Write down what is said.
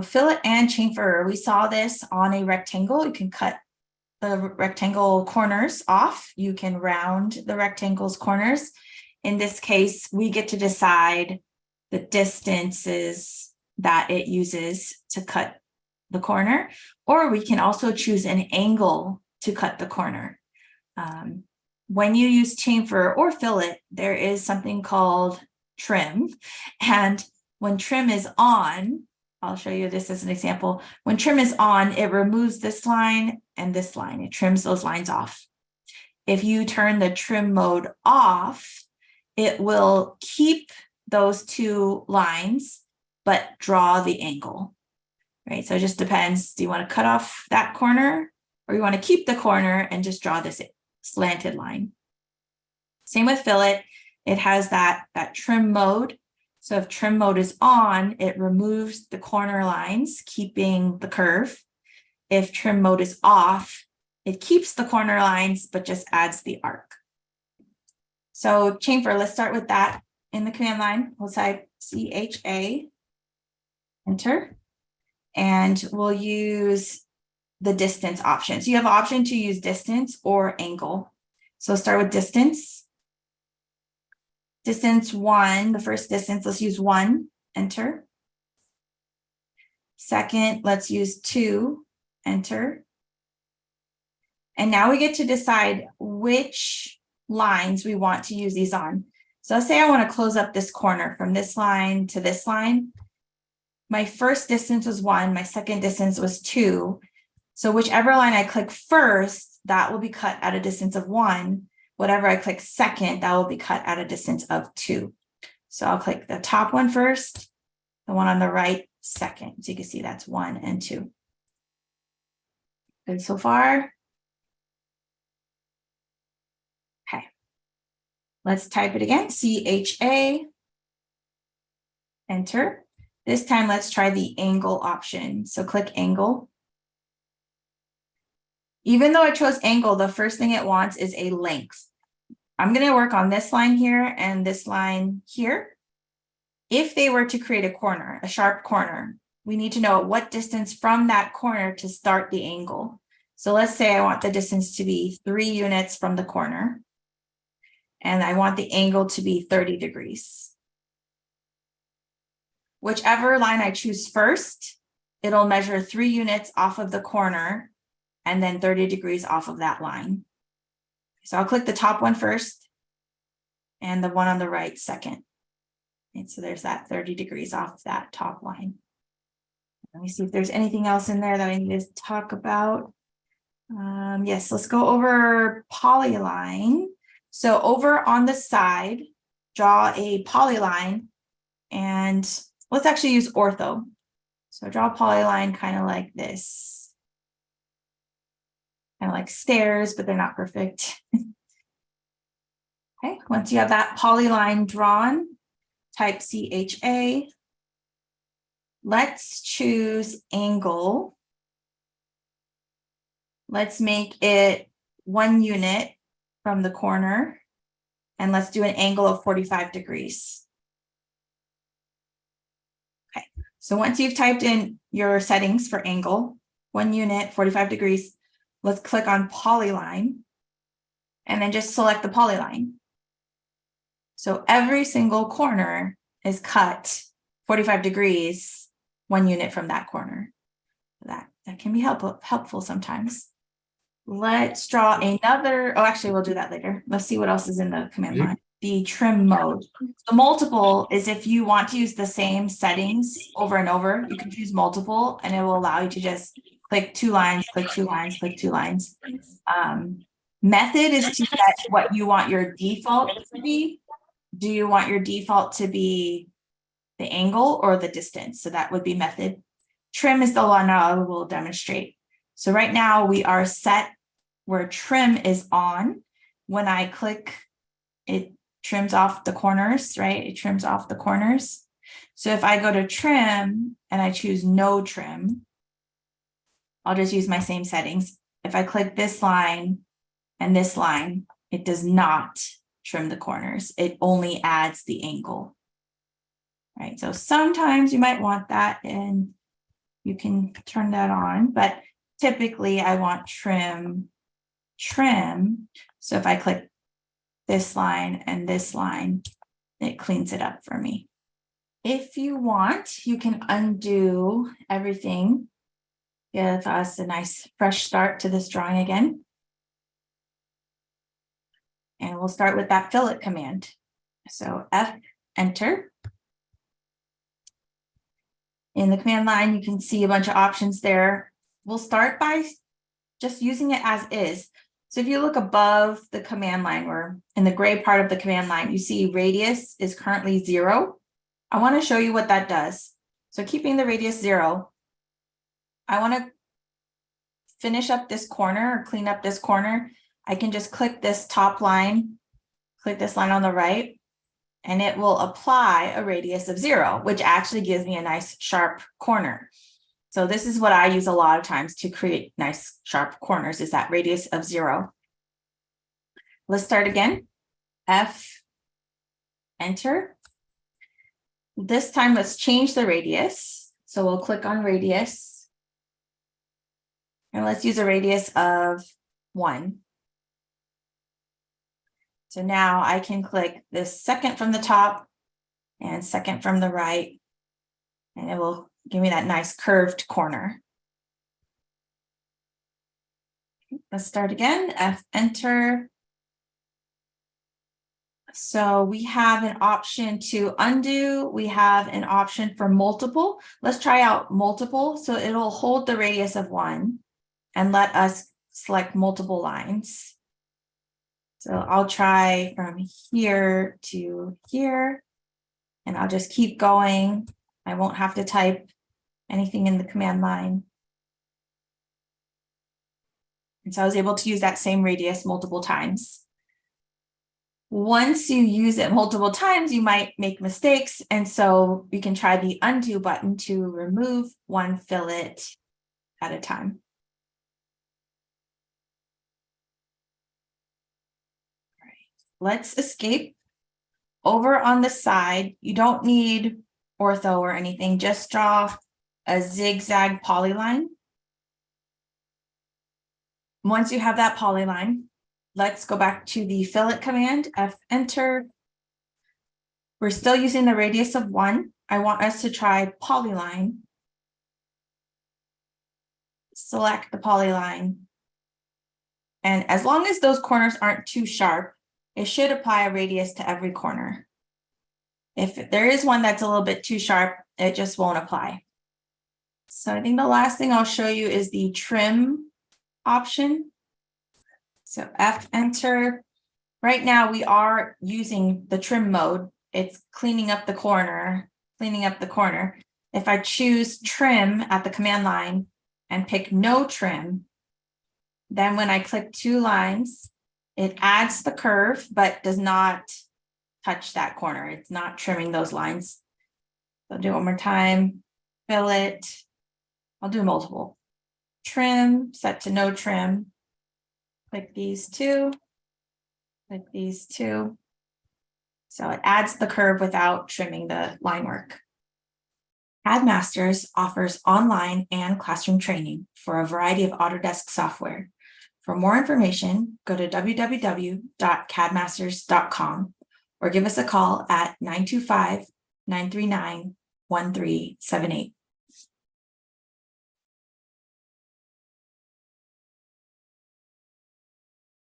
So fillet and chamfer, we saw this on a rectangle. You can cut the rectangle corners off. You can round the rectangle's corners. In this case, we get to decide the distances that it uses to cut the corner, or we can also choose an angle to cut the corner. When you use chamfer or fillet, there is something called trim. And when trim is on, I'll show you this as an example. When trim is on, it removes this line and this line. It trims those lines off. If you turn the trim mode off, it will keep those two lines, but draw the angle, right? So it just depends. Do you want to cut off that corner, or you want to keep the corner and just draw this slanted line? Same with fillet. It has that trim mode. So if trim mode is on, it removes the corner lines, keeping the curve. If trim mode is off, it keeps the corner lines, but just adds the arc. So chamfer, let's start with that in the command line. We'll type CHA, enter, and we'll use the distance option. So you have an option to use distance or angle. So start with distance. Distance 1, the first distance, let's use 1, enter. Second, let's use 2, enter. And now we get to decide which lines we want to use these on. So let's say I want to close up this corner from this line to this line. My first distance was 1, my second distance was 2. So whichever line I click first, that will be cut at a distance of 1. Whatever I click second, that will be cut at a distance of 2. So I'll click the top one first, the one on the right second. So you can see that's 1 and 2. Good so far? Okay. Let's type it again, CHA, enter. This time, let's try the angle option. So click angle. Even though I chose angle, the first thing it wants is a length. I'm going to work on this line here and this line here. If they were to create a corner, a sharp corner, we need to know what distance from that corner to start the angle. So let's say I want the distance to be 3 units from the corner, and I want the angle to be 30 degrees. Whichever line I choose first, it'll measure 3 units off of the corner and then 30 degrees off of that line. So I'll click the top one first and the one on the right second. And so there's that 30 degrees off that top line. Let me see if there's anything else in there that I need to talk about. Yes, let's go over polyline. So over on the side, draw a polyline, and let's actually use ortho. So draw a polyline kind of like this. Kind of like stairs, but they're not perfect. Okay, once you have that polyline drawn, type CHA. Let's choose angle. Let's make it 1 unit from the corner, and let's do an angle of 45 degrees. Okay, so once you've typed in your settings for angle, 1 unit, 45 degrees, let's click on polyline and then just select the polyline. So every single corner is cut 45 degrees, 1 unit from that corner. That can be helpful sometimes. Let's draw another. Oh, actually, we'll do that later. Let's see what else is in the command line. The trim mode. The multiple is if you want to use the same settings over and over, you can choose multiple, and it will allow you to just click 2 lines, click 2 lines, click 2 lines. Method is to set what you want your default to be. Do you want your default to be the angle or the distance? So that would be method. Trim is the one I will demonstrate. So right now we are set where trim is on. When I click, it trims off the corners, right? It trims off the corners. So if I go to trim and I choose no trim, I'll just use my same settings. If I click this line and this line, it does not trim the corners. It only adds the angle, right? So sometimes you might want that, and you can turn that on, but typically I want trim. So if I click this line and this line, it cleans it up for me. If you want, you can undo everything. Give us a nice fresh start to this drawing again. And we'll start with that fillet command. So F, enter. In the command line, you can see a bunch of options there. We'll start by just using it as is. So if you look above the command line, or in the gray part of the command line, you see radius is currently 0. I want to show you what that does. So keeping the radius 0, I want to finish up this corner or clean up this corner. I can just click this top line, click this line on the right, and it will apply a radius of 0, which actually gives me a nice sharp corner. So this is what I use a lot of times to create nice sharp corners, is that radius of 0. Let's start again. F, enter. This time, let's change the radius. So we'll click on radius. And let's use a radius of 1. So now I can click this second from the top and second from the right, and it will give me that nice curved corner. Let's start again, F, enter. So we have an option to undo. We have an option for multiple. Let's try out multiple. So it'll hold the radius of 1 and let us select multiple lines. So I'll try from here to here, and I'll just keep going. I won't have to type anything in the command line. And so I was able to use that same radius multiple times. Once you use it multiple times, you might make mistakes. And so you can try the undo button to remove one fillet at a time. All right, let's escape. Over on the side, you don't need ortho or anything, just draw a zigzag polyline. Once you have that polyline, let's go back to the fillet command, F, enter. We're still using the radius of 1. I want us to try polyline. Select the polyline. And as long as those corners aren't too sharp, it should apply a radius to every corner. If there is one that's a little bit too sharp, it just won't apply. So I think the last thing I'll show you is the trim option. So F, enter. Right now we are using the trim mode. It's cleaning up the corner, If I choose trim at the command line and pick no trim, then when I click 2 lines, it adds the curve, but does not touch that corner. It's not trimming those lines. So I'll do it one more time. Fillet. I'll do multiple. Trim, set to no trim. Click these 2. Click these 2. So it adds the curve without trimming the line work. CAD Masters offers online and classroom training for a variety of Autodesk software. For more information, go to www.cadmasters.com or give us a call at 925-939-1378.